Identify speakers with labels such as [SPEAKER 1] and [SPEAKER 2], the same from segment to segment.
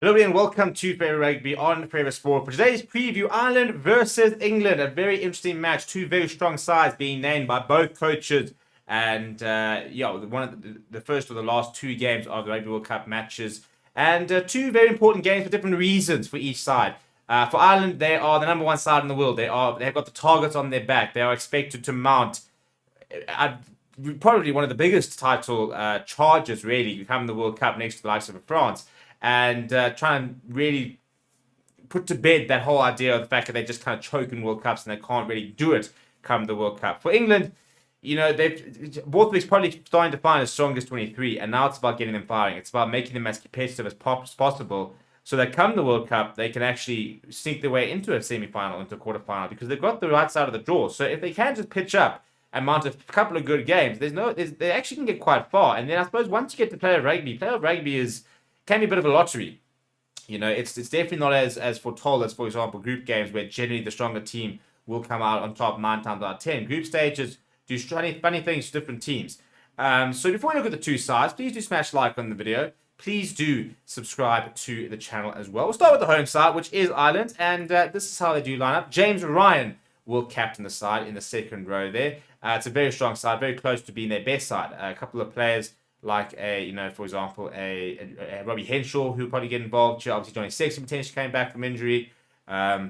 [SPEAKER 1] Hello and welcome to Favorite Rugby on Favorite Sport. For today's preview, Ireland versus England. A very interesting match. Two very strong sides being named by both coaches. And one of the first or the last two games of the Rugby World Cup matches. And two very important games for different reasons for each side. For Ireland, they are the number one side in the world. They've got the targets on their back. They are expected to mount probably one of the biggest title charges, really, becoming the World Cup next to the likes of France. And try and really put to bed that whole idea of the fact that they just kind of choke in World Cups and they can't really do it come the World Cup. For England, Borthwick's probably starting to find as strong as 23, and now it's about getting them firing. It's about making them as competitive as possible so that come the World Cup, they can actually sneak their way into a semi-final, into a quarter-final, because they've got the right side of the draw. So if they can just pitch up and mount a couple of good games, they actually can get quite far. And then I suppose once you get to player rugby can be a bit of a lottery. It's definitely not as foretold as, for example, group games where generally the stronger team will come out on top 9 times out of 10. Group stages do funny things to different teams. So before we look at the two sides, please do smash like on the video. Please do subscribe to the channel as well. We'll start with the home side, which is Ireland, and this is how they do line up. James Ryan will captain the side in the second row there. It's a very strong side, very close to being their best side. A couple of players like for example, a Robbie Henshaw, who'll probably get involved. Obviously, Johnny Sexton potentially came back from injury. But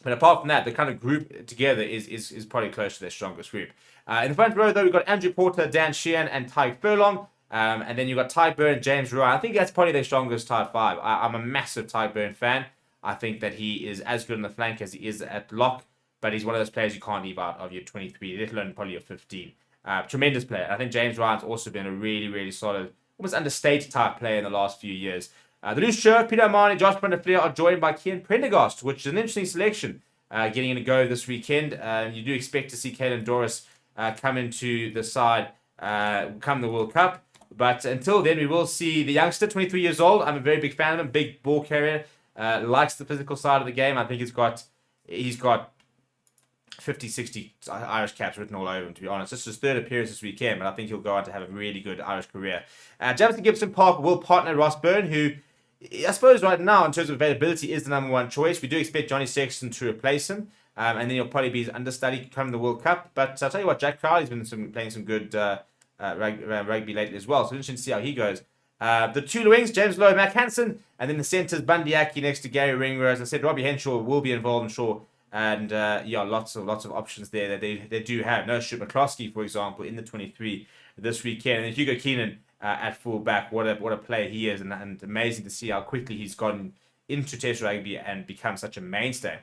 [SPEAKER 1] apart from that, the kind of group together is probably close to their strongest group. In the front row, though, we've got Andrew Porter, Dan Sheehan, and Ty Furlong. And then you've got Ty Byrne, James Ryan. I think that's probably their strongest Ty 5. I'm a massive Ty Byrne fan. I think that he is as good on the flank as he is at lock. But he's one of those players you can't leave out of your 23, let alone probably your 15. Tremendous player. I think James Ryan's also been a really, really solid, almost understated type player in the last few years. The loose shirt, Peter Amani, Josh Brandon-Flair are joined by Cian Prendergast, which is an interesting selection getting in a go this weekend. You do expect to see Caelan Doris come into the side come the World Cup. But until then, we will see the youngster, 23 years old. I'm a very big fan of him, big ball carrier, likes the physical side of the game. I think he's got 50, 60 Irish caps written all over him, to be honest. This is his third appearance this weekend, but I think he'll go on to have a really good Irish career. Jamison Gibson Park will partner Ross Byrne, who I suppose right now, in terms of availability, is the number one choice. We do expect Johnny Sexton to replace him, and then he'll probably be his understudy come the World Cup. But I'll tell you what, Jack Crowley's been playing some good rugby lately as well, so interesting to see how he goes. The two wings, James Lowe, Mac Hansen, and then the centres, Bundy Aki next to Gary Ringrose. As I said, Robbie Henshaw will be involved, I'm sure. And lots of options there that they do have. No Stuart McCloskey, for example, in the 23 this weekend. And Hugo Keenan at fullback. What a player he is, and amazing to see how quickly he's gotten into Test rugby and become such a mainstay.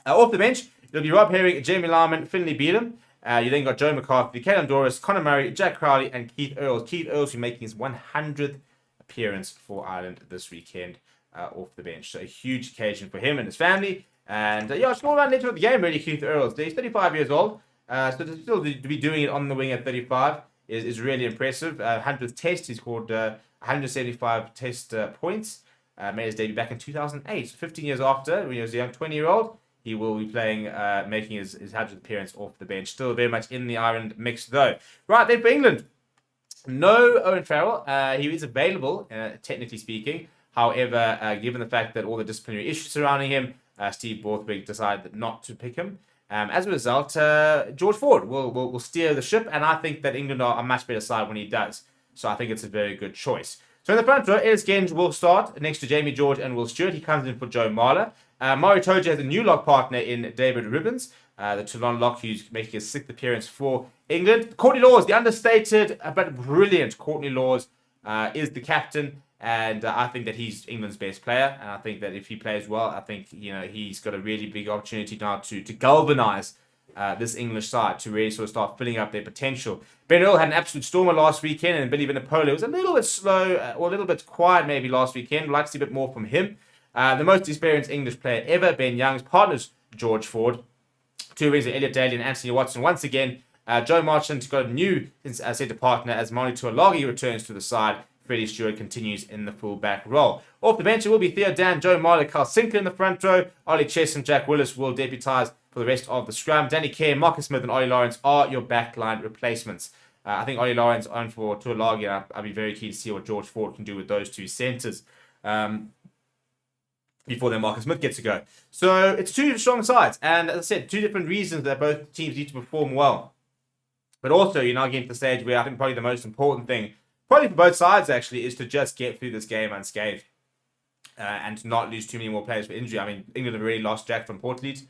[SPEAKER 1] Off the bench, it'll be Rob Herring, Jamie Larman, Finlay Beedham. You then got Joe McCarthy, Caelan Doris, Conor Murray, Jack Crowley, and Keith Earls. Keith Earls, who's making his 100th appearance for Ireland this weekend off the bench. So a huge occasion for him and his family. And small round nature of the game, really, Keith Earls. He's 35 years old, so to still be doing it on the wing at 35 is really impressive. 100th test, he's scored 175 test points. Made his debut back in 2008, 15 years after, when he was a young 20-year-old. He will be playing, making his 100th appearance off the bench. Still very much in the Ireland mix, though. Right, then for England, no Owen Farrell. He is available, technically speaking. However, given the fact that all the disciplinary issues surrounding him, Steve Borthwick decided not to pick him. As a result, George Ford will steer the ship, and I think that England are a much better side when he does. So I think it's a very good choice. So in the front row, Ellis Genge will start next to Jamie George and Will Stewart. He comes in for Joe Marler. Murray Toja has a new lock partner in David Ribbons, the Toulon lock, who's making his 6th appearance for England. Courtney Laws, the understated but brilliant Courtney Laws, is the captain. And I think that he's England's best player. And I think that if he plays well, I think he's got a really big opportunity now to galvanise this English side to really sort of start filling up their potential. Ben Earl had an absolute stormer last weekend, and Billy Vanapola was a little bit slow or a little bit quiet maybe last weekend. I'd like to see a bit more from him. The most experienced English player ever, Ben Young's partners George Ford. Two wings are Elliot Daly and Anthony Watson. Once again, Joe Marchant's got a new centre partner as Moni Tuolagi returns to the side. Freddie Stewart continues in the full-back role. Off the bench, it will be Theo Dan, Joe Marler, Carl Sinclair in the front row. Ollie Chess and Jack Willis will deputise for the rest of the scrum. Danny Kerr, Marcus Smith and Ollie Lawrence are your backline replacements. I think Ollie Lawrence on for Tuolagi. I'll be very keen to see what George Ford can do with those two centres. before then Marcus Smith gets to go. So it's two strong sides. And as I said, two different reasons that both teams need to perform well. But also, you're now getting to the stage where I think probably the most important thing, probably for both sides actually, is to just get through this game unscathed. And to not lose too many more players for injury. I mean, England have already lost Jack van Poortvliet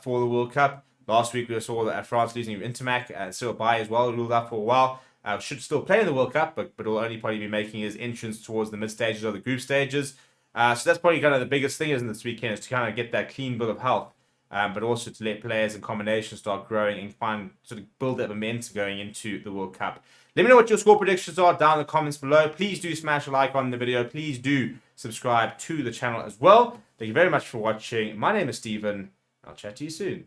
[SPEAKER 1] for the World Cup. Last week we saw that France losing Intermac, Cyril Baille as well, ruled out for a while. Should still play in the World Cup, but will only probably be making his entrance towards the mid stages or the group stages. So that's probably kind of the biggest thing in this weekend, is to kind of get that clean bill of health, but also to let players and combinations start growing and find sort of build that momentum going into the World Cup. Let me know what your score predictions are down in the comments below. Please do smash a like on the video. Please do subscribe to the channel as well. Thank you very much for watching. My name is Stephen. I'll chat to you soon.